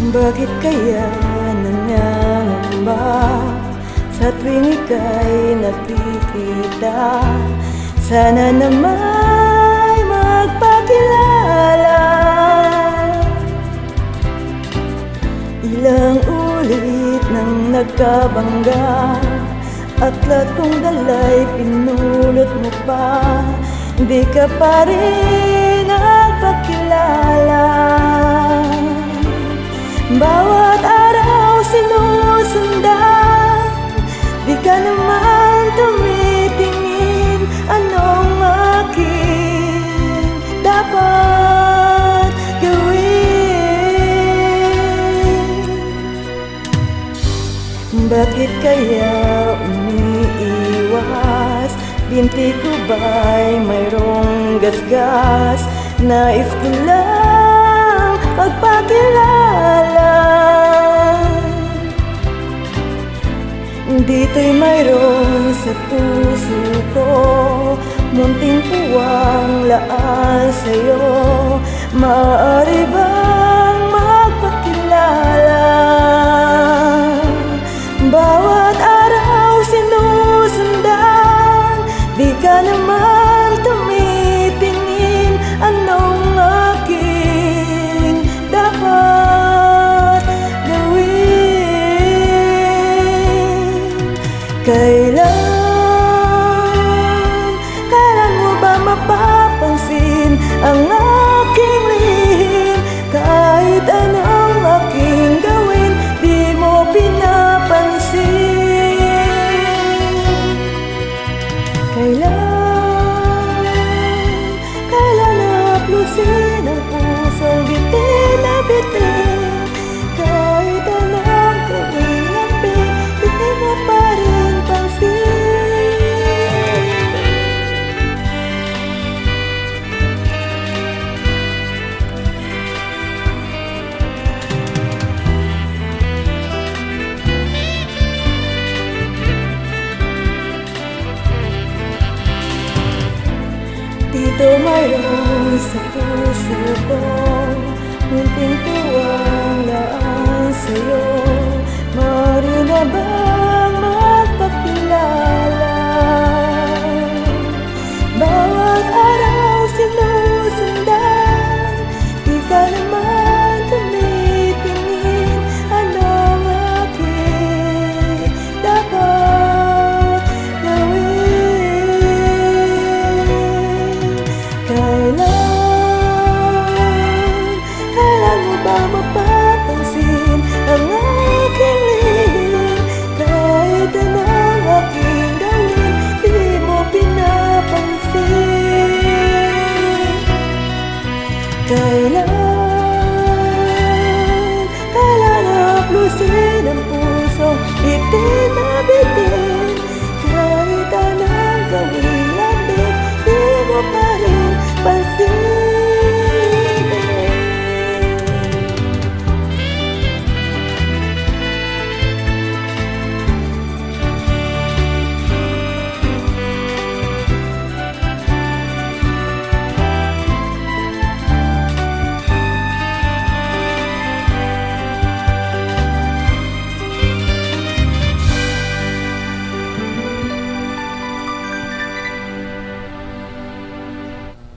Bakit kaya nangangamba sa tuwing ika'y nakikita? Sana nama'y magpakilala. Ilang ulit nang nagkabangga at latong dalay pinulot mo pa, di ka pa rin nagpakilala. Bawat araw sinusundan, di ka naman tumitingin. Anong aking dapat gawin? Bakit kaya umiiwas? Binti ko ba'y mayroong gasgas? Nais ko lang magpakilala. Dito'y mayroon sa puso ko, munting puwang laan sa'yo. Maaari bang magpakilala? Bawat araw sinusundan, di ka naman tumitingin. Anong aking dapat gawin? Kailan mo ba mapapansin ang aking lihim? Kahit anong aking gawin, di mo pinapansin. Kailan haplusin ang pusong bitin na bitin? Kahit anong gawin lapit, di mo pa rin pansin. Dito mayroon sa puso ko, munting tuwang laan sa'yo. Maaari na bang magpakilala? Bawat araw sinusundan, di ka naman tumitingin. Anong aking dapat gawin? Kailan mo ba mapapansin ang aking lihim? Kahit anong aking gawin, di mo pinapansin. Kailan haplusin ang pusong bitin na bitin?